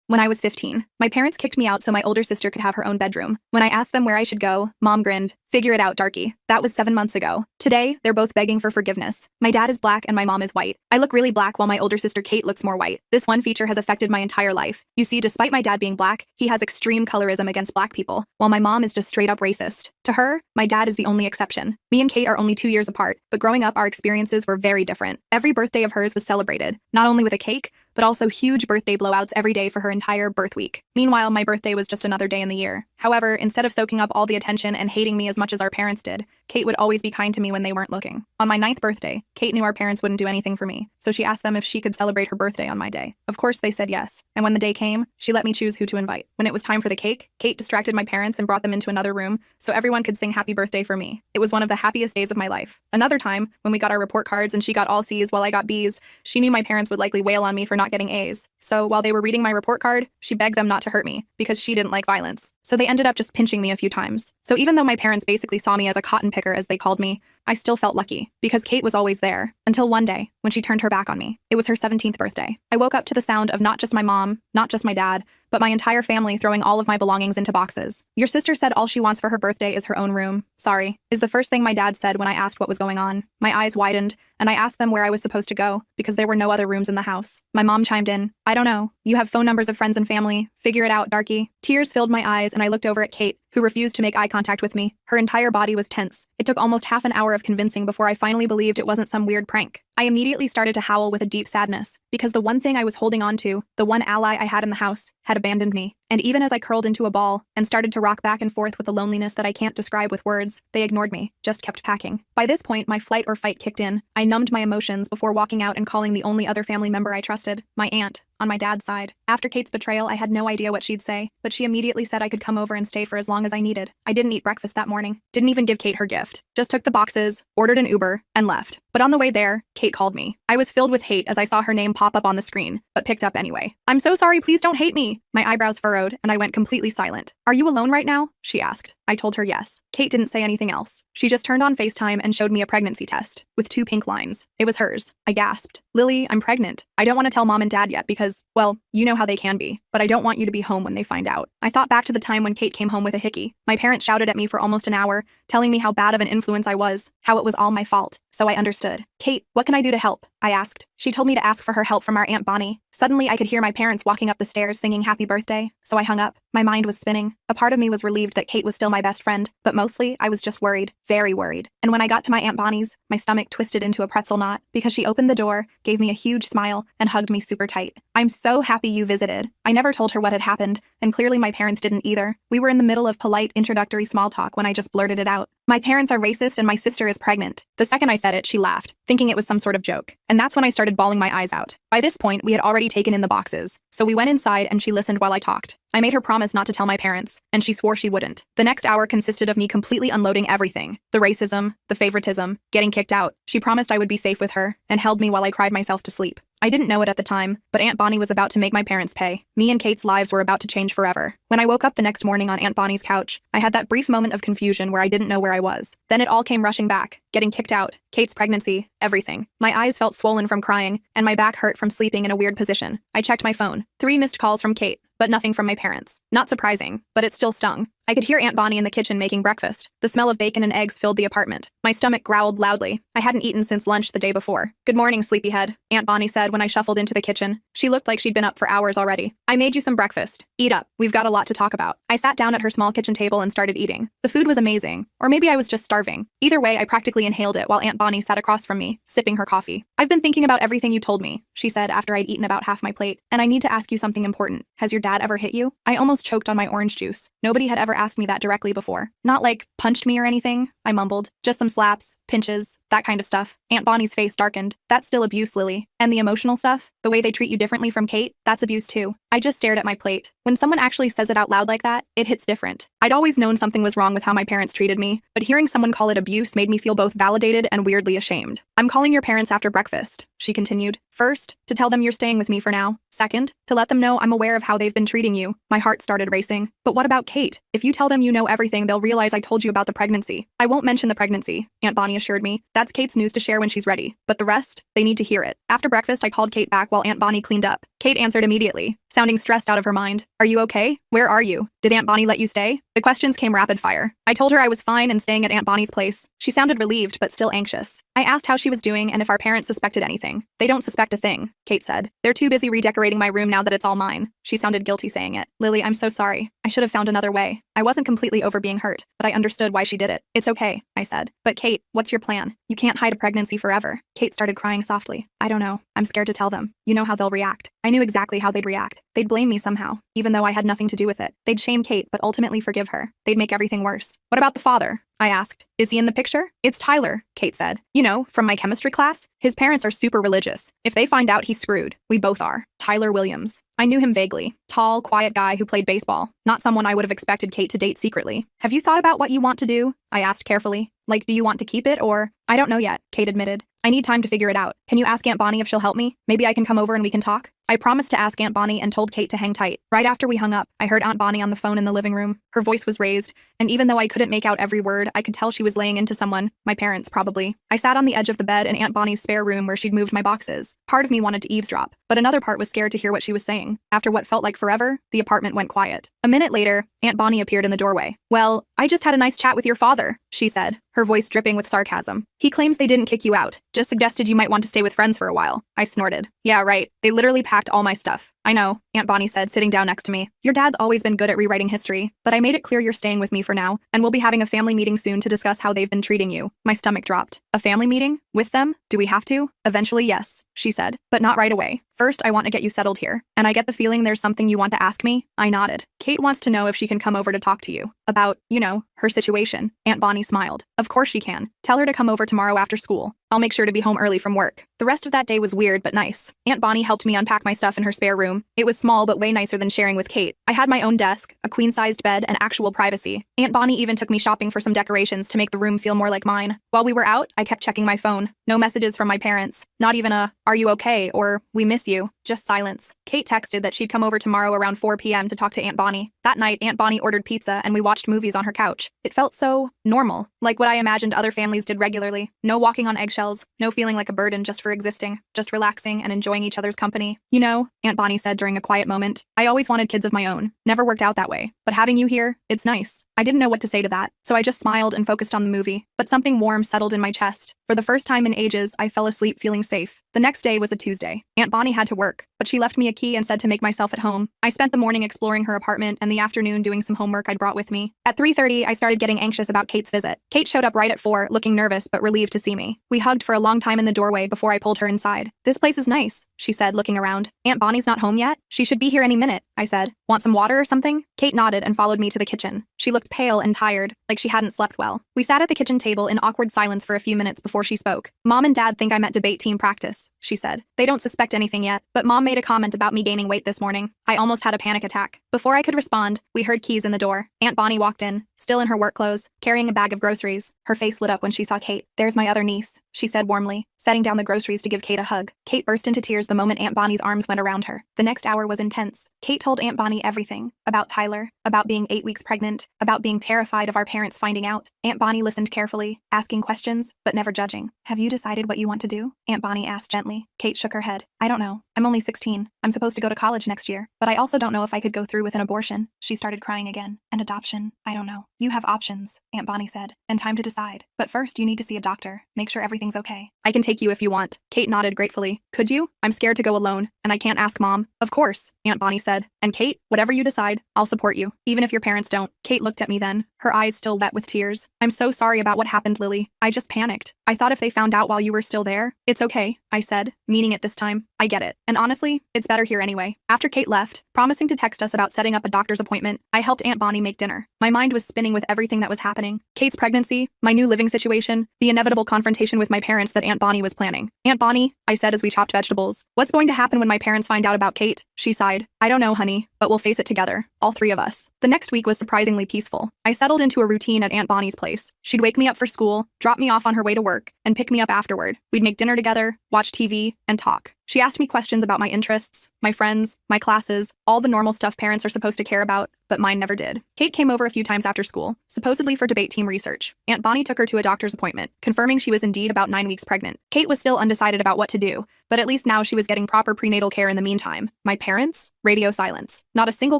When I was 15, my parents kicked me out so my older sister could have her own bedroom. When I asked them where I should go, Mom grinned. Figure it out, darky. That was 7 months ago. Today, they're both begging for forgiveness. My dad is black and my mom is white. I look really black while my older sister Kate looks more white. This one feature has affected my entire life. You see, despite my dad being black, he has extreme colorism against black people, while my mom is just straight up racist. To her, my dad is the only exception. Me and Kate are only 2 years apart, but growing up, our experiences were very different. Every birthday of hers was celebrated, not only with a cake, but also huge birthday blowouts every day for her entire birth week. Meanwhile, my birthday was just another day in the year. However, instead of soaking up all the attention and hating me as much as our parents did, Kate would always be kind to me when they weren't looking. On my 9th birthday, Kate knew our parents wouldn't do anything for me, so she asked them if she could celebrate her birthday on my day. Of course, they said yes, and when the day came, she let me choose who to invite. When it was time for the cake, Kate distracted my parents and brought them into another room so everyone could sing happy birthday for me. It was one of the happiest days of my life. Another time, when we got our report cards and she got all C's while I got B's, she knew my parents would likely wail on me for not getting A's. So while they were reading my report card, she begged them not to hurt me because she didn't like violence. So they ended up just pinching me a few times. So even though my parents basically saw me as a cotton picker, as they called me, I still felt lucky because Kate was always there until one day when she turned her back on me. It was her 17th birthday. I woke up to the sound of not just my mom, not just my dad, but my entire family throwing all of my belongings into boxes. Your sister said all she wants for her birthday is her own room. Sorry, is the first thing my dad said when I asked what was going on. My eyes widened, and I asked them where I was supposed to go because there were no other rooms in the house. My mom chimed in, I don't know. You have phone numbers of friends and family. Figure it out, darky. Tears filled my eyes, and I looked over at Kate, who refused to make eye contact with me. Her entire body was tense. It took almost half an hour of convincing before I finally believed it wasn't some weird prank. I immediately started to howl with a deep sadness because the one thing I was holding on to, the one ally I had in the house, had abandoned me. And even as I curled into a ball and started to rock back and forth with a loneliness that I can't describe with words, they ignored me, just kept packing. By this point, my flight or fight kicked in. I numbed my emotions before walking out and calling the only other family member I trusted, my aunt, on my dad's side. After Kate's betrayal, I had no idea what she'd say, but she immediately said I could come over and stay for as long as I needed. I didn't eat breakfast that morning, didn't even give Kate her gift, just took the boxes, ordered an Uber, and left. But on the way there, Kate called me. I was filled with hate as I saw her name pop up on the screen, but picked up anyway. I'm so sorry, please don't hate me. My eyebrows furrowed, and I went completely silent. Are you alone right now? She asked. I told her yes. Kate didn't say anything else. She just turned on FaceTime and showed me a pregnancy test, with 2 pink lines. It was hers. I gasped. Lily, I'm pregnant. I don't want to tell mom and dad yet because, well, you know how they can be, but I don't want you to be home when they find out. I thought back to the time when Kate came home with a hickey. My parents shouted at me for almost an hour, telling me how bad of an influence I was, how it was all my fault. So I understood. Kate, what can I do to help? I asked. She told me to ask for her help from our Aunt Bonnie. Suddenly, I could hear my parents walking up the stairs singing happy birthday, so I hung up. My mind was spinning. A part of me was relieved that Kate was still my best friend, but mostly, I was just worried, very worried. And when I got to my Aunt Bonnie's, my stomach twisted into a pretzel knot because she opened the door, gave me a huge smile, and hugged me super tight. I'm so happy you visited. I never told her what had happened, and clearly my parents didn't either. We were in the middle of polite, introductory small talk when I just blurted it out. My parents are racist and my sister is pregnant. The second I said it, she laughed, thinking it was some sort of joke. And that's when I started bawling my eyes out. By this point, we had already taken in the boxes, so we went inside and she listened while I talked. I made her promise not to tell my parents, and she swore she wouldn't. The next hour consisted of me completely unloading everything. The racism, the favoritism, getting kicked out. She promised I would be safe with her, and held me while I cried myself to sleep. I didn't know it at the time, but Aunt Bonnie was about to make my parents pay. Me and Kate's lives were about to change forever. When I woke up the next morning on Aunt Bonnie's couch, I had that brief moment of confusion where I didn't know where I was. Then it all came rushing back. Getting kicked out, Kate's pregnancy, everything. My eyes felt swollen from crying, and my back hurt from sleeping in a weird position. I checked my phone. 3 missed calls from Kate, but nothing from my parents. Not surprising, but it still stung. I could hear Aunt Bonnie in the kitchen making breakfast. The smell of bacon and eggs filled the apartment. My stomach growled loudly. I hadn't eaten since lunch the day before. Good morning, sleepyhead, Aunt Bonnie said when I shuffled into the kitchen. She looked like she'd been up for hours already. I made you some breakfast. Eat up. We've got a lot to talk about. I sat down at her small kitchen table and started eating. The food was amazing. Or maybe I was just starving. Either way, I practically inhaled it while Aunt Bonnie sat across from me, sipping her coffee. I've been thinking about everything you told me, she said after I'd eaten about half my plate, and I need to ask you something important. Has your dad ever hit you? I almost choked on my orange juice. Nobody had ever asked me that directly before. Not like, punched me or anything, I mumbled. Just some slaps, pinches, that kind of stuff. Aunt Bonnie's face darkened. That's still abuse, Lily. And the emotional stuff? The way they treat you differently from Kate? That's abuse too. I just stared at my plate. When someone actually says it out loud like that, it hits different. I'd always known something was wrong with how my parents treated me, but hearing someone call it abuse made me feel both validated and weirdly ashamed. I'm calling your parents after breakfast, she continued. First, to tell them you're staying with me for now. Second, to let them know I'm aware of how they've been treating you. My heart started racing. But what about Kate? If you tell them you know everything, they'll realize I told you about the pregnancy. I won't mention the pregnancy, Aunt Bonnie assured me. That's Kate's news to share when she's ready. But the rest, they need to hear it. After breakfast, I called Kate back while Aunt Bonnie cleaned up. Kate answered immediately, sounding stressed out of her mind. Are you okay? Where are you? Did Aunt Bonnie let you stay? The questions came rapid fire. I told her I was fine and staying at Aunt Bonnie's place. She sounded relieved, but still anxious. I asked how she was doing and if our parents suspected anything. They don't suspect a thing, Kate said. They're too busy redecorating my room now that it's all mine. She sounded guilty saying it. Lily, I'm so sorry. I should have found another way. I wasn't completely over being hurt, but I understood why she did it. It's okay, I said. But Kate, what's your plan? You can't hide a pregnancy forever. Kate started crying softly. I don't know. I'm scared to tell them. You know how they'll react. I knew exactly how they'd react. They'd blame me somehow, even though I had nothing to do with it. They'd shame Kate, but ultimately forgive her. They'd make everything worse. What about the father? I asked. Is he in the picture? It's Tyler, Kate said. You know, from my chemistry class. His parents are super religious. If they find out, he's screwed. We both are. Tyler Williams. I knew him vaguely. Tall, quiet guy who played baseball. Not someone I would have expected Kate to date secretly. Have you thought about what you want to do? I asked carefully. Like, do you want to keep it or? I don't know yet, Kate admitted. I need time to figure it out. Can you ask Aunt Bonnie if she'll help me? Maybe I can come over and we can talk? I promised to ask Aunt Bonnie and told Kate to hang tight. Right after we hung up, I heard Aunt Bonnie on the phone in the living room. Her voice was raised, and even though I couldn't make out every word, I could tell she was laying into someone, my parents probably. I sat on the edge of the bed in Aunt Bonnie's spare room where she'd moved my boxes. Part of me wanted to eavesdrop, but another part was scared to hear what she was saying. After what felt like forever, the apartment went quiet. A minute later, Aunt Bonnie appeared in the doorway. Well, I just had a nice chat with your father, she said, her voice dripping with sarcasm. He claims they didn't kick you out, just suggested you might want to stay with friends for a while. I snorted. Yeah, right. They literally packed all my stuff. I know, Aunt Bonnie said, sitting down next to me. Your dad's always been good at rewriting history, but I made it clear you're staying with me for now, and we'll be having a family meeting soon to discuss how they've been treating you. My stomach dropped. A family meeting? With them? Do we have to? Eventually, yes, she said, but not right away. First, I want to get you settled here, and I get the feeling there's something you want to ask me. I nodded. Kate wants to know if she can come over to talk to you. About, you know, her situation. Aunt Bonnie smiled. Of course she can. Tell her to come over tomorrow after school. I'll make sure to be home early from work. The rest of that day was weird but nice. Aunt Bonnie helped me unpack my stuff in her spare room. It was small but way nicer than sharing with Kate. I had my own desk, a queen-sized bed, and actual privacy. Aunt Bonnie even took me shopping for some decorations to make the room feel more like mine. While we were out, I kept checking my phone. No messages from my parents. Not even a, "Are you okay?" or "We miss you." Just silence. Kate texted that she'd come over tomorrow around 4 p.m. to talk to Aunt Bonnie. That night, Aunt Bonnie ordered pizza and we watched movies on her couch. It felt so normal, like what I imagined other families did regularly. No walking on eggshells, no feeling like a burden just for existing, just relaxing and enjoying each other's company. You know, Aunt Bonnie said during a quiet moment, I always wanted kids of my own. Never worked out that way. But having you here, it's nice. I didn't know what to say to that, so I just smiled and focused on the movie. But something warm settled in my chest. For the first time in ages, I fell asleep feeling safe. The next day was a Tuesday. Aunt Bonnie had to work, but she left me a key and said to make myself at home. I spent the morning exploring her apartment and the afternoon doing some homework I'd brought with me. At 3:30, I started getting anxious about Kate's visit. Kate showed up right at 4, looking nervous but relieved to see me. We hugged for a long time in the doorway before I pulled her inside. This place is nice, she said, looking around. Aunt Bonnie's not home yet? She should be here any minute, I said. Want some water or something? Kate nodded and followed me to the kitchen. She looked pale and tired, like she hadn't slept well. We sat at the kitchen table in awkward silence for a few minutes before she spoke. Mom and Dad think I'm at debate team practice, she said. They don't suspect anything yet, but Mom made a comment about me gaining weight this morning. I almost had a panic attack. Before I could respond, we heard keys in the door. Aunt Bonnie walked in, still in her work clothes, carrying a bag of groceries. Her face lit up when she saw Kate. There's my other niece, she said warmly, setting down the groceries to give Kate a hug. Kate burst into tears the moment Aunt Bonnie's arms went around her. The next hour was intense. Kate told Aunt Bonnie everything. About Tyler, about being 8 weeks pregnant, about being terrified of our parents finding out. Aunt Bonnie listened carefully, asking questions, but never judging. Have you decided what you want to do? Aunt Bonnie asked gently. Kate shook her head. I don't know. I'm only 16. I'm supposed to go to college next year, but I also don't know if I could go through with an abortion. She started crying again. An adoption? I don't know. You have options, Aunt Bonnie said, and time to decide. But first, you need to see a doctor. Make sure everything's okay. I can take you if you want. Kate nodded gratefully. Could you? I'm scared to go alone, and I can't ask Mom. Of course, Aunt Bonnie said. And Kate, whatever you decide, I'll support you, even if your parents don't. Kate looked at me then, her eyes still wet with tears. I'm so sorry about what happened, Lily. I just panicked. I thought if they found out while you were still there. It's okay, I said, meaning it this time. I get it. And honestly, it's better here anyway. After Kate left, promising to text us about setting up a doctor's appointment, I helped Aunt Bonnie make dinner. My mind was spinning with everything that was happening. Kate's pregnancy, my new living situation, the inevitable confrontation with my parents that Aunt Bonnie was planning. Aunt Bonnie, I said as we chopped vegetables, what's going to happen when my parents find out about Kate? She sighed. I don't know, honey, but we'll face it together, all three of us. The next week was surprisingly peaceful. I settled into a routine at Aunt Bonnie's place. She'd wake me up for school, drop me off on her way to work, and pick me up afterward. We'd make dinner together, watch TV, and talk. She asked me questions about my interests, my friends, my classes, all the normal stuff parents are supposed to care about, but mine never did. Kate came over a few times after school, supposedly for debate team research. Aunt Bonnie took her to a doctor's appointment, confirming she was indeed about 9 weeks pregnant. Kate was still undecided about what to do, but at least now she was getting proper prenatal care in the meantime. My parents? Radio silence. Not a single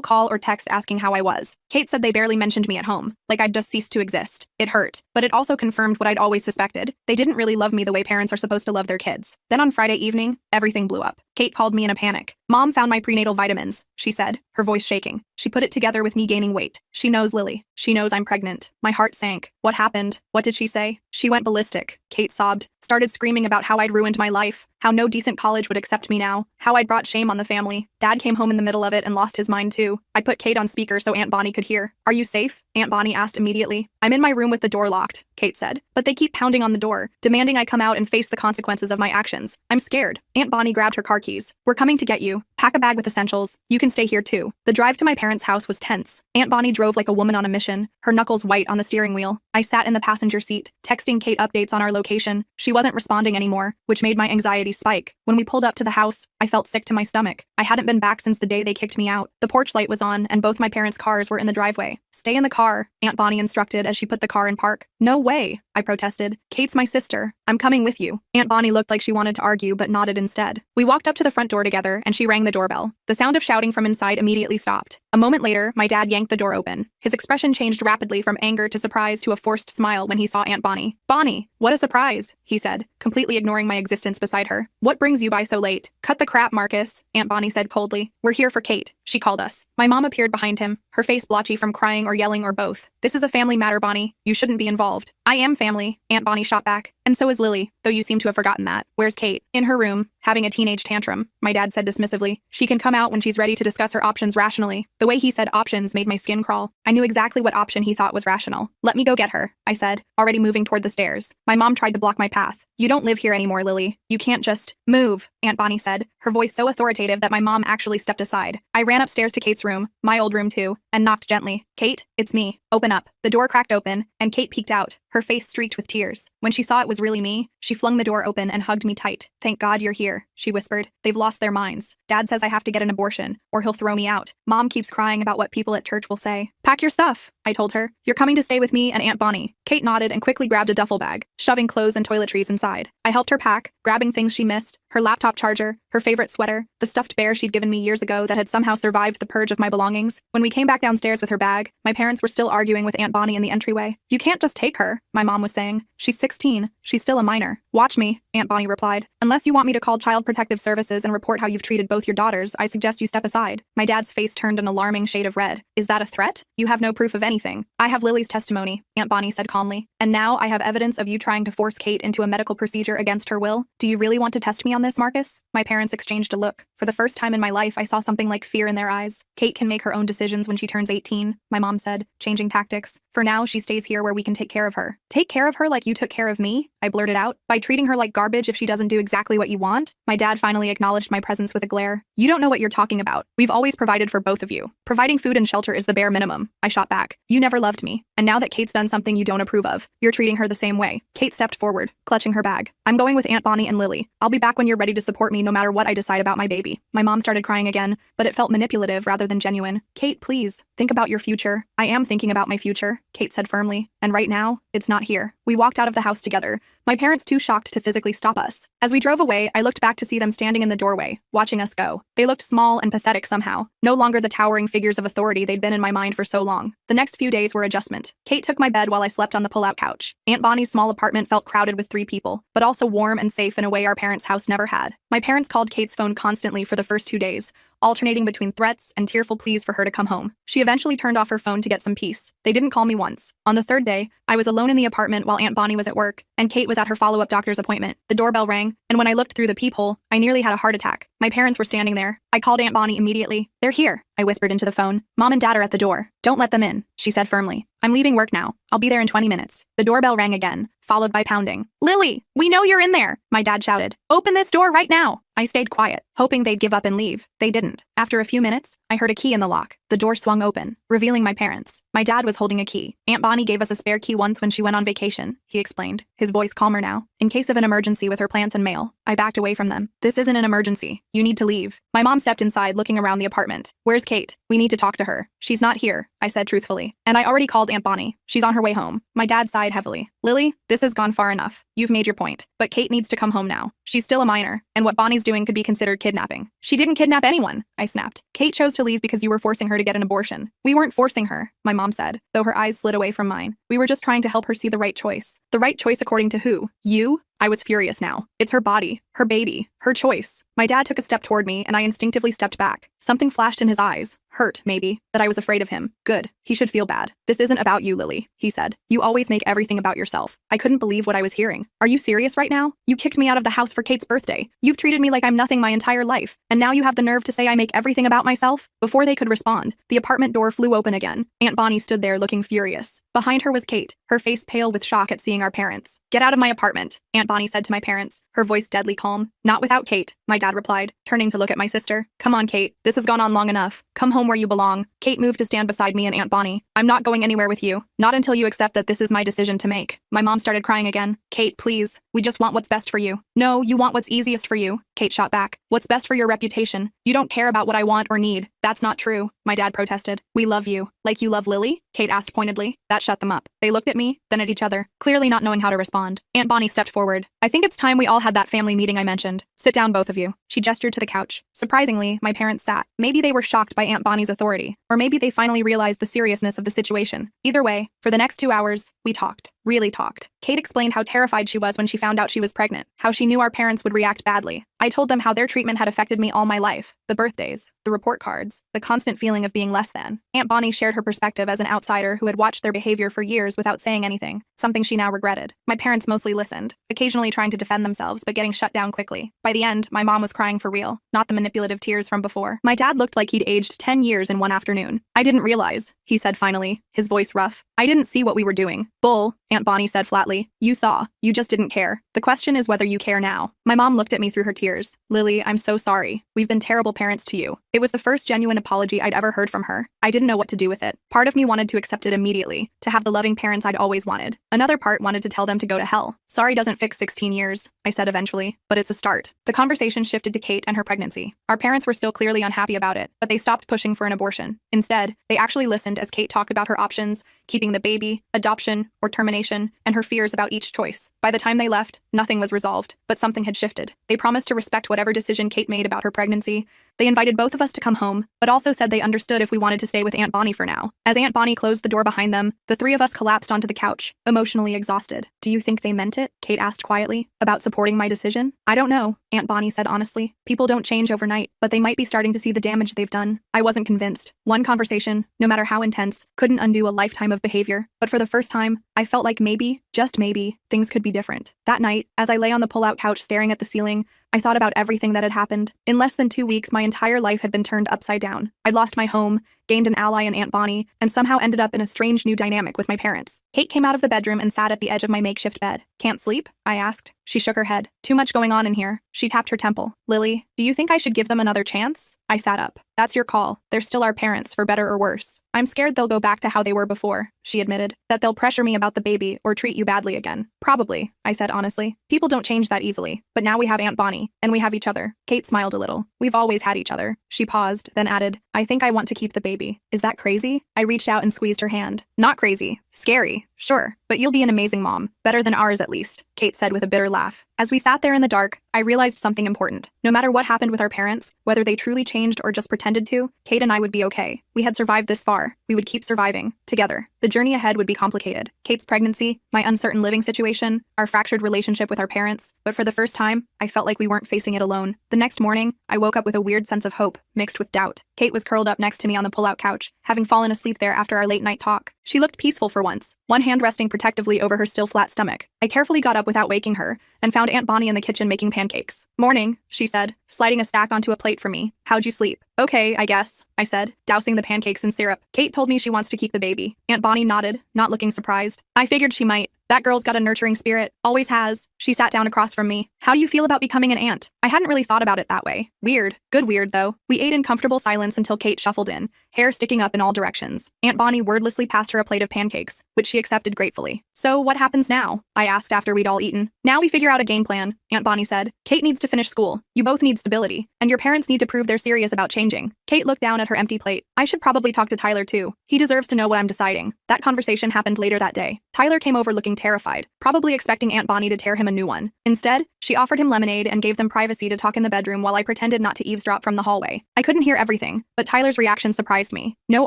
call or text asking how I was. Kate said they barely mentioned me at home, like I'd just ceased to exist. It hurt, but it also confirmed what I'd always suspected. They didn't really love me the way parents are supposed to love their kids. Then on Friday evening, everything blew up. Kate called me in a panic. Mom found my prenatal vitamins, she said, her voice shaking. She put it together with me gaining weight. She knows Lily. She knows I'm pregnant. My heart sank. What happened? What did she say? She went ballistic. Kate sobbed, started screaming about how I'd ruined my life, how no decent college would accept me now, how I'd brought shame on the family. Dad came home in the middle of it and lost his mind too. I put Kate on speaker so Aunt Bonnie could hear. Are you safe? Aunt Bonnie asked immediately. I'm in my room with the door locked, Kate said, but they keep pounding on the door, demanding I come out and face the consequences of my actions. I'm scared. Aunt Bonnie grabbed her car keys. We're coming to get you. Pack a bag with essentials. You can stay here too. The drive to my parents' house was tense. Aunt Bonnie drove like a woman on a mission, her knuckles white on the steering wheel. I sat in the passenger seat, texting Kate updates on our location. She wasn't responding anymore, which made my anxiety spike. When we pulled up to the house, I felt sick to my stomach. I hadn't been back since the day they kicked me out. The porch light was on, and both my parents' cars were in the driveway. Stay in the car, Aunt Bonnie instructed as she put the car in park. No way, I protested. Kate's my sister. I'm coming with you. Aunt Bonnie looked like she wanted to argue but nodded instead. We walked up to the front door together and she rang the doorbell. The sound of shouting from inside immediately stopped. A moment later, my dad yanked the door open. His expression changed rapidly from anger to surprise to a forced smile when he saw Aunt Bonnie. Bonnie, what a surprise, he said, completely ignoring my existence beside her. What brings you by so late? Cut the crap, Marcus, Aunt Bonnie said coldly. We're here for Kate, she called us. My mom appeared behind him, her face blotchy from crying or yelling or both. This is a family matter, Bonnie. You shouldn't be involved. I am family, Aunt Bonnie shot back. And so is Lily, though you seem to have forgotten that. Where's Kate? In her room, having a teenage tantrum, my dad said dismissively. She can come out when she's ready to discuss her options rationally. The way he said options made my skin crawl. I knew exactly what option he thought was rational. Let me go get her, I said, already moving toward the stairs. My mom tried to block my path. You don't live here anymore, Lily. You can't just move, Aunt Bonnie said, her voice so authoritative that my mom actually stepped aside. I ran upstairs to Kate's room, my old room too, and knocked gently. Kate, it's me. Open up. The door cracked open, and Kate peeked out, her face streaked with tears. When she saw it was really me, she flung the door open and hugged me tight. Thank God you're here, she whispered. They've lost their minds. Dad says I have to get an abortion, or he'll throw me out. Mom keeps crying about what people at church will say. Pack your stuff, I told her. You're coming to stay with me and Aunt Bonnie. Kate nodded and quickly grabbed a duffel bag, shoving clothes and toiletries inside. I helped her pack, grabbing things she missed, her laptop charger, her favorite sweater, the stuffed bear she'd given me years ago that had somehow survived the purge of my belongings. When we came back downstairs with her bag, my parents were still arguing with Aunt Bonnie in the entryway. You can't just take her, my mom was saying. She's 16. She's still a minor. Watch me, Aunt Bonnie replied. Unless you want me to call Child Protective Services and report how you've treated both your daughters, I suggest you step aside. My dad's face turned an alarming shade of red. Is that a threat? You have no proof of anything. I have Lily's testimony, Aunt Bonnie said calmly. And now I have evidence of you trying to force Kate into a medical procedure against her will. Do you really want to test me on this, Marcus? My parents exchanged a look. For the first time in my life, I saw something like fear in their eyes. Kate can make her own decisions when she turns 18, my mom said, changing tactics. For now, she stays here where we can take care of her. Take care of her like you took care of me? I blurted out. By treating her like garbage if she doesn't do exactly what you want? My dad finally acknowledged my presence with a glare. You don't know what you're talking about. We've always provided for both of you. Providing food and shelter is the bare minimum, I shot back. You never loved me. And now that Kate's done something you don't approve of, you're treating her the same way. Kate stepped forward, clutching her bag. I'm going with Aunt Bonnie and Lily. I'll be back when you're ready to support me no matter what I decide about my baby. My mom started crying again, but it felt manipulative rather than genuine. Kate, please, think about your future. I am thinking about my future, Kate said firmly. And right now, it's not here. We walked out of the house together, my parents too shocked to physically stop us. As we drove away, I looked back to see them standing in the doorway, watching us go. They looked small and pathetic somehow, no longer the towering figures of authority they'd been in my mind for so long. The next few days were adjustment. Kate took my bed while I slept on the pull-out couch. Aunt Bonnie's small apartment felt crowded with 3 people, but also warm and safe in a way our parents' house never had. My parents called Kate's phone constantly for the first 2 days, alternating between threats and tearful pleas for her to come home. She eventually turned off her phone to get some peace. They didn't call me once. On the 3rd day, I was alone in the apartment while Aunt Bonnie was at work, and Kate was at her follow-up doctor's appointment. The doorbell rang, and when I looked through the peephole, I nearly had a heart attack. My parents were standing there. I called Aunt Bonnie immediately. They're here, I whispered into the phone. Mom and Dad are at the door. Don't let them in, she said firmly. I'm leaving work now. I'll be there in 20 minutes. The doorbell rang again, followed by pounding. Lily, we know you're in there, my dad shouted. Open this door right now. I stayed quiet, hoping they'd give up and leave. They didn't. After a few minutes, I heard a key in the lock. The door swung open, revealing my parents. My dad was holding a key. Aunt Bonnie gave us a spare key once when she went on vacation, he explained, his voice calmer now. In case of an emergency with her plants and mail. I backed away from them. This isn't an emergency. You need to leave. My mom stepped inside, looking around the apartment. Where's Kate? We need to talk to her. She's not here, I said truthfully. And I already called Aunt Bonnie. She's on her way home. My dad sighed heavily. Lily, this has gone far enough. You've made your point. But Kate needs to come home now. She's still a minor, and what Bonnie's doing could be considered kidnapping. She didn't kidnap anyone, I snapped. Kate chose to leave because you were forcing her to get an abortion. We weren't forcing her, my mom said, though her eyes slid away from mine. We were just trying to help her see the right choice. The right choice according to who? You? I was furious now. It's her body, her baby, her choice. My dad took a step toward me, and I instinctively stepped back. Something flashed in his eyes. Hurt, maybe, that I was afraid of him. Good. He should feel bad. This isn't about you, Lily, he said. You always make everything about yourself. I couldn't believe what I was hearing. Are you serious right now? You kicked me out of the house for Kate's birthday. You've treated me like I'm nothing my entire life. And now you have the nerve to say I make everything about myself? Before they could respond, the apartment door flew open again. Aunt Bonnie stood there looking furious. Behind her was Kate, her face pale with shock at seeing our parents. Get out of my apartment, Aunt Bonnie said to my parents, her voice deadly calm. Not without Kate, my dad replied, turning to look at my sister. Come on, Kate. This has gone on long enough. Come home where you belong. Kate moved to stand beside me and Aunt Bonnie. I'm not going anywhere with you. Not until you accept that this is my decision to make. My mom started crying again. Kate, please. We just want what's best for you. No, you want what's easiest for you, Kate shot back. What's best for your reputation. You don't care about what I want or need. That's not true, my dad protested. We love you. Like you love Lily? Kate asked pointedly. That shut them up. They looked at me, then at each other, clearly not knowing how to respond. Aunt Bonnie stepped forward. I think it's time we all had that family meeting I mentioned. Sit down, both of you. She gestured to the couch. Surprisingly, my parents sat. Maybe they were shocked by Aunt Bonnie's authority, or maybe they finally realized the seriousness of the situation. Either way, for the next 2 hours, we talked. Really talked. Kate explained how terrified she was when she found out she was pregnant, how she knew our parents would react badly. I told them how their treatment had affected me all my life. The birthdays, the report cards, the constant feeling of being less than. Aunt Bonnie shared her perspective as an outsider who had watched their behavior for years without saying anything, something she now regretted. My parents mostly listened, occasionally trying to defend themselves but getting shut down quickly. By the end, my mom was crying for real, not the manipulative tears from before. My dad looked like he'd aged 10 years in one afternoon. I didn't realize, he said finally, his voice rough. I didn't see what we were doing. Bull, Aunt Bonnie said flatly. You saw. You just didn't care. The question is whether you care now. My mom looked at me through her tears. Lily, I'm so sorry. We've been terrible parents to you. It was the first genuine apology I'd ever heard from her. I didn't know what to do with it. Part of me wanted to accept it immediately, to have the loving parents I'd always wanted. Another part wanted to tell them to go to hell. Sorry doesn't fix 16 years, I said eventually, but it's a start. The conversation shifted to Kate and her pregnancy. Our parents were still clearly unhappy about it, but they stopped pushing for an abortion. Instead, they actually listened as Kate talked about her options, keeping the baby, adoption, or termination, and her fears about each choice. By the time they left, nothing was resolved, but something had shifted. They promised to respect whatever decision Kate made about her pregnancy. They invited both of us to come home, but also said they understood if we wanted to stay with Aunt Bonnie for now. As Aunt Bonnie closed the door behind them, the three of us collapsed onto the couch, emotionally exhausted. Do you think they meant it? Kate asked quietly. About supporting my decision? I don't know, Aunt Bonnie said honestly. People don't change overnight, but they might be starting to see the damage they've done. I wasn't convinced. One conversation, no matter how intense, couldn't undo a lifetime of behavior. But for the first time, I felt like maybe, just maybe, things could be different. That night, as I lay on the pull-out couch staring at the ceiling, I thought about everything that had happened. In less than 2 weeks, my entire life had been turned upside down. I'd lost my home, gained an ally in Aunt Bonnie, and somehow ended up in a strange new dynamic with my parents. Kate came out of the bedroom and sat at the edge of my makeshift bed. Can't sleep? I asked. She shook her head. Too much going on in here. She tapped her temple. Lily, do you think I should give them another chance? I sat up. That's your call. They're still our parents, for better or worse. I'm scared they'll go back to how they were before, she admitted. That they'll pressure me about the baby or treat you badly again. Probably, I said honestly. People don't change that easily. But now we have Aunt Bonnie, and we have each other. Kate smiled a little. We've always had each other. She paused, then added, I think I want to keep the baby. Is that crazy? I reached out and squeezed her hand. Not crazy. Scary. Sure, but you'll be an amazing mom. Better than ours at least, Kate said with a bitter laugh. As we sat there in the dark, I realized something important. No matter what happened with our parents, whether they truly changed or just pretended to, Kate and I would be okay. We had survived this far. We would keep surviving. Together. The journey ahead would be complicated. Kate's pregnancy, my uncertain living situation, our fractured relationship with our parents. But for the first time, I felt like we weren't facing it alone. The next morning, I woke up with a weird sense of hope, mixed with doubt. Kate was curled up next to me on the pull-out couch, having fallen asleep there after our late-night talk. She looked peaceful for once, one hand resting protectively over her still flat stomach. I carefully got up without waking her, and found Aunt Bonnie in the kitchen making pancakes. Morning, she said, sliding a stack onto a plate for me. How'd you sleep? Okay, I guess, I said, dousing the pancakes in syrup. Kate told me she wants to keep the baby. Aunt Bonnie nodded, not looking surprised. I figured she might. That girl's got a nurturing spirit. Always has. She sat down across from me. How do you feel about becoming an aunt? I hadn't really thought about it that way. Weird. Good weird, though. We ate in comfortable silence until Kate shuffled in, hair sticking up in all directions. Aunt Bonnie wordlessly passed her a plate of pancakes, which she accepted gratefully. So what happens now? I asked after we'd all eaten. Now we figure out a game plan, Aunt Bonnie said. Kate needs to finish school. You both need stability. And your parents need to prove they're serious about changing. Kate looked down at her empty plate. I should probably talk to Tyler too. He deserves to know what I'm deciding. That conversation happened later that day. Tyler came over looking terrified, probably expecting Aunt Bonnie to tear him a new one. Instead, she offered him lemonade and gave them privacy to talk in the bedroom while I pretended not to eavesdrop from the hallway. I couldn't hear everything, but Tyler's reaction surprised me. No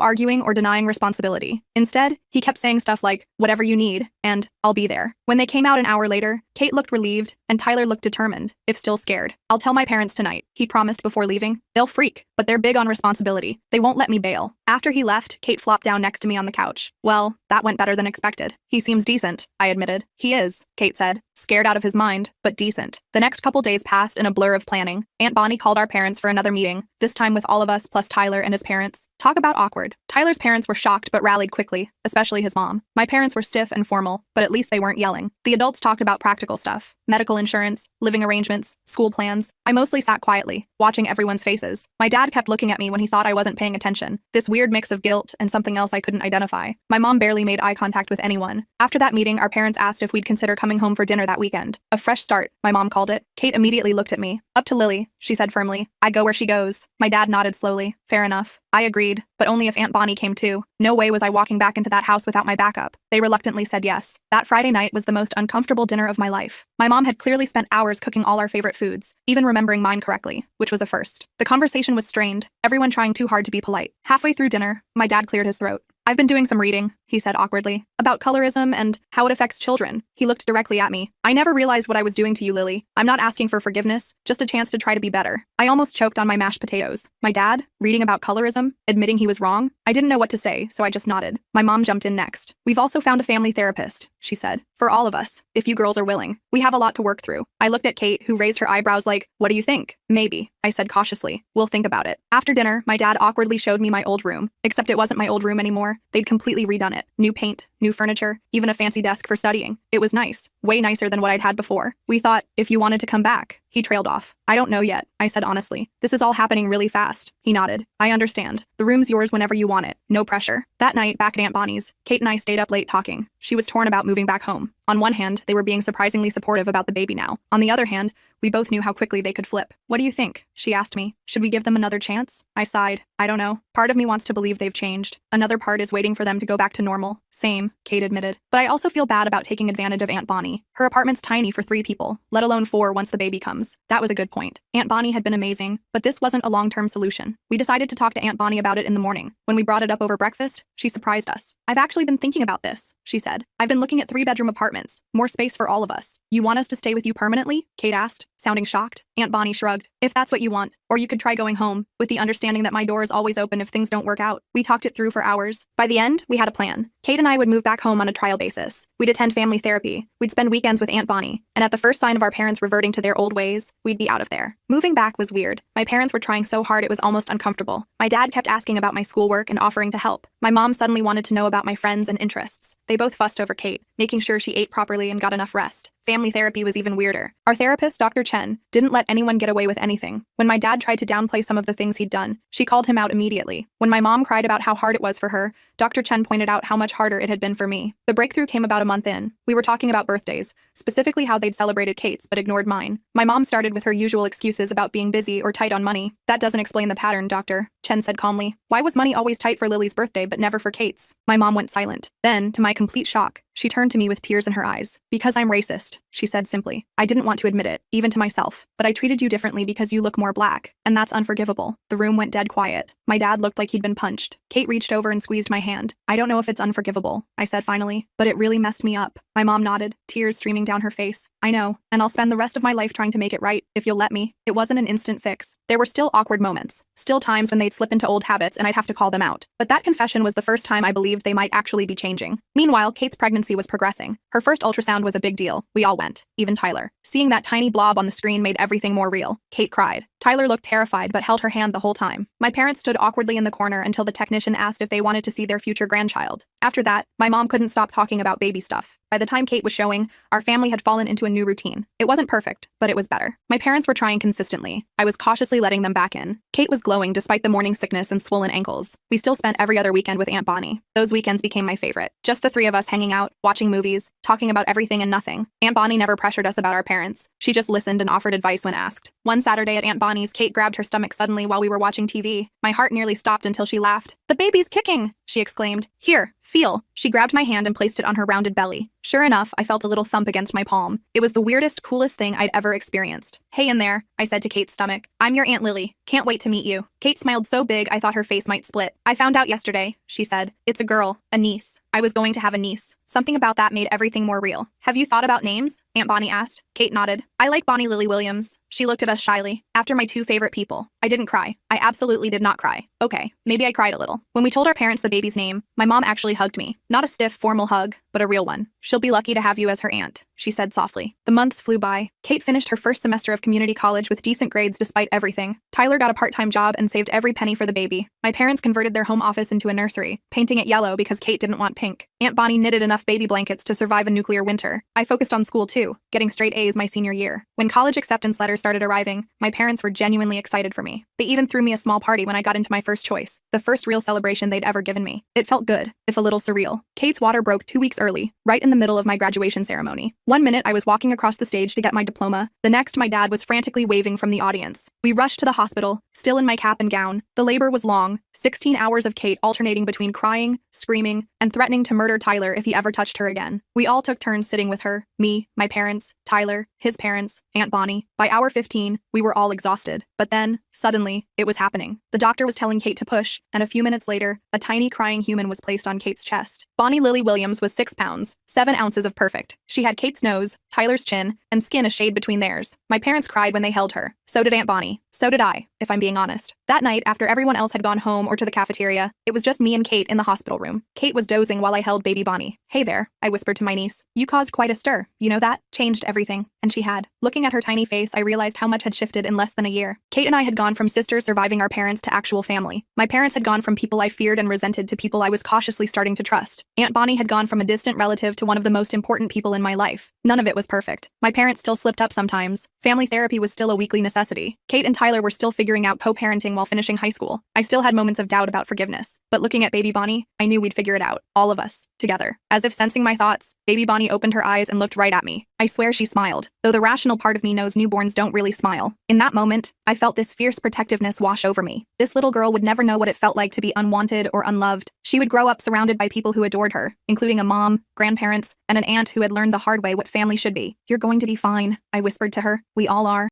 arguing or denying responsibility. Instead, he kept saying stuff like, whatever you need, and I'll be there. When they came out an hour later, Kate looked relieved, and Tyler looked determined, if still scared. I'll tell my parents tonight, he promised before leaving. They'll freak, but they're big on responsibility. They won't let me bail. After he left, Kate flopped down next to me on the couch. Well, that went better than expected. He seems decent, I admitted. He is, Kate said, scared out of his mind, but decent. The next couple days passed in a blur of planning. Aunt Bonnie called our parents for another meeting, this time with all of us plus Tyler and his parents. Talk about awkward. Tyler's parents were shocked but rallied quickly, especially his mom. My parents were stiff and formal, but at least they weren't yelling. The adults talked about practical stuff, medical insurance, living arrangements, school plans. I mostly sat quietly, watching everyone's faces. My dad kept looking at me when he thought I wasn't paying attention, this weird mix of guilt and something else I couldn't identify. My mom barely made eye contact with anyone. After that meeting, our parents asked if we'd consider coming home for dinner that weekend. A fresh start, my mom called it. Kate immediately looked at me. Up to Lily, she said firmly. I go where she goes. My dad nodded slowly. Fair enough. I agreed, but only if Aunt Bonnie came too. No way was I walking back into that house without my backup. They reluctantly said yes. That Friday night was the most uncomfortable dinner of my life. My mom had clearly spent hours cooking all our favorite foods, even remembering mine correctly, which was a first. The conversation was strained, everyone trying too hard to be polite. Halfway through dinner, my dad cleared his throat. I've been doing some reading, he said awkwardly, about colorism and how it affects children. He looked directly at me. I never realized what I was doing to you, Lily. I'm not asking for forgiveness, just a chance to try to be better. I almost choked on my mashed potatoes. My dad, reading about colorism, admitting he was wrong. I didn't know what to say, so I just nodded. My mom jumped in next. We've also found a family therapist, she said. For all of us, if you girls are willing. We have a lot to work through. I looked at Kate, who raised her eyebrows like, what do you think? Maybe, I said cautiously. We'll think about it. After dinner, my dad awkwardly showed me my old room, except it wasn't my old room anymore. They'd completely redone it. New paint, new furniture, even a fancy desk for studying. It was nice, way nicer than what I'd had before. We thought, if you wanted to come back. He trailed off. I don't know yet, I said honestly. This is all happening really fast. He nodded. I understand. The room's yours whenever you want it. No pressure. That night, back at Aunt Bonnie's, Kate and I stayed up late talking. She was torn about moving back home. On one hand, they were being surprisingly supportive about the baby now. On the other hand, we both knew how quickly they could flip. What do you think? She asked me. Should we give them another chance? I sighed. I don't know. Part of me wants to believe they've changed. Another part is waiting for them to go back to normal. Same, Kate admitted. But I also feel bad about taking advantage of Aunt Bonnie. Her apartment's tiny for 3 people, let alone 4 once the baby comes. That was a good point. Aunt Bonnie had been amazing, but this wasn't a long-term solution. We decided to talk to Aunt Bonnie about it in the morning. When we brought it up over breakfast, she surprised us. I've actually been thinking about this, she said. I've been looking at 3-bedroom apartments. More space for all of us. You want us to stay with you permanently? Kate asked, sounding shocked. Aunt Bonnie shrugged. If that's what you want. Or you could try going home, with the understanding that my door is always open if things don't work out. We talked it through for hours. By the end, we had a plan. Kate and I would move back home on a trial basis. We'd attend family therapy. We'd spend weekends with Aunt Bonnie. And at the first sign of our parents reverting to their old ways, we'd be out of there. Moving back was weird. My parents were trying so hard it was almost uncomfortable. My dad kept asking about my schoolwork and offering to help. My mom suddenly wanted to know about my friends and interests. They both fussed over Kate, making sure she ate properly and got enough rest. Family therapy was even weirder. Our therapist, Dr. Chen, didn't let anyone get away with anything. When my dad tried to downplay some of the things he'd done, she called him out immediately. When my mom cried about how hard it was for her, Dr. Chen pointed out how much harder it had been for me. The breakthrough came about a month in. We were talking about birthdays, specifically how they'd celebrated Kate's but ignored mine. My mom started with her usual excuses about being busy or tight on money. That doesn't explain the pattern, doctor, Chen said calmly. Why was money always tight for Lily's birthday but never for Kate's? My mom went silent. Then, to my complete shock, she turned to me with tears in her eyes. Because I'm racist, she said simply. I didn't want to admit it, even to myself, but I treated you differently because you look more black, and that's unforgivable. The room went dead quiet. My dad looked like he'd been punched. Kate reached over and squeezed my hand. I don't know if it's unforgivable, I said finally, but it really messed me up. My mom nodded, tears streaming down her face. I know, and I'll spend the rest of my life trying to make it right, if you'll let me. It wasn't an instant fix. There were still awkward moments, still times when they'd slip into old habits and I'd have to call them out. But that confession was the first time I believed they might actually be changing. Meanwhile, Kate's pregnancy was progressing. Her first ultrasound was a big deal. We all went, even Tyler. Seeing that tiny blob on the screen made everything more real. Kate cried. Tyler looked terrified but held her hand the whole time. My parents stood awkwardly in the corner until the technician asked if they wanted to see their future grandchild. After that, my mom couldn't stop talking about baby stuff. By the time Kate was showing, our family had fallen into a new routine. It wasn't perfect, but it was better. My parents were trying consistently. I was cautiously letting them back in. Kate was glowing despite the morning sickness and swollen ankles. We still spent every other weekend with Aunt Bonnie. Those weekends became my favorite. Just the three of us hanging out, watching movies, talking about everything and nothing. Aunt Bonnie never pressured us about our parents. She just listened and offered advice when asked. One Saturday at Aunt Bonnie's, Kate grabbed her stomach suddenly while we were watching TV. My heart nearly stopped until she laughed. "The baby's kicking!" she exclaimed. "Here, feel." She grabbed my hand and placed it on her rounded belly. Sure enough, I felt a little thump against my palm. It was the weirdest, coolest thing I'd ever experienced. "Hey in there," I said to Kate's stomach. "I'm your Aunt Lily. Can't wait to meet you." Kate smiled so big I thought her face might split. "I found out yesterday," she said. "It's a girl, a niece. I was going to have a niece." Something about that made everything more real. "Have you thought about names?" Aunt Bonnie asked. Kate nodded. "I like Bonnie Lily Williams." She looked at us shyly. "After my two favorite people." I didn't cry. I absolutely did not cry. Okay, maybe I cried a little. When we told our parents the baby's name, my mom actually hugged me. Not a stiff, formal hug, but a real one. "She'll be lucky to have you as her aunt," she said softly. The months flew by. Kate finished her first semester of community college with decent grades despite everything. Tyler got a part-time job and saved every penny for the baby. My parents converted their home office into a nursery, painting it yellow because Kate didn't want pink. Aunt Bonnie knitted enough baby blankets to survive a nuclear winter. I focused on school too, getting straight A's my senior year. When college acceptance letters started arriving, my parents were genuinely excited for me. They even threw me a small party when I got into my first choice, the first real celebration they'd ever given me. It felt good, if a little surreal. Kate's water broke 2 weeks early, right in the middle of my graduation ceremony. One minute I was walking across the stage to get my diploma, the next my dad was frantically waving from the audience. We rushed to the hospital, still in my cap and gown. The labor was long, 16 hours of Kate alternating between crying, screaming, and threatening to murder Tyler if he ever touched her again. We all took turns sitting with her, me, my parents, Tyler, his parents, Aunt Bonnie. By hour 15, we were all exhausted. But then, suddenly, it was happening. The doctor was telling Kate to push, and a few minutes later, a tiny crying human was placed on Kate's chest. Bonnie Lily Williams was 6 pounds, 7 ounces of perfect. She had Kate's nose, Tyler's chin, and skin a shade between theirs. My parents cried when they held her. So did Aunt Bonnie. So did I, if I'm being honest. That night, after everyone else had gone home or to the cafeteria, it was just me and Kate in the hospital room. Kate was dozing while I held baby Bonnie. "Hey there," I whispered to my niece. "You caused quite a stir. You know that? Changed everything." And she had. Looking at her tiny face, I realized how much had shifted in less than a year. Kate and I had gone from sisters surviving our parents to actual family. My parents had gone from people I feared and resented to people I was cautiously starting to trust. Aunt Bonnie had gone from a distant relative to one of the most important people in my life. None of it was perfect. My parents still slipped up sometimes. Family therapy was still a weekly necessity. Kate and Tyler were still figuring out co-parenting while finishing high school. I still had moments of doubt about forgiveness. But looking at baby Bonnie, I knew we'd figure it out. All of us. Together. As if sensing my thoughts, baby Bonnie opened her eyes and looked right at me. I swear she smiled, though the rational part of me knows newborns don't really smile. In that moment, I felt this fierce protectiveness wash over me. This little girl would never know what it felt like to be unwanted or unloved. She would grow up surrounded by people who adored her, including a mom, grandparents, and an aunt who had learned the hard way what family should be. "You're going to be fine," I whispered to her. "We all are."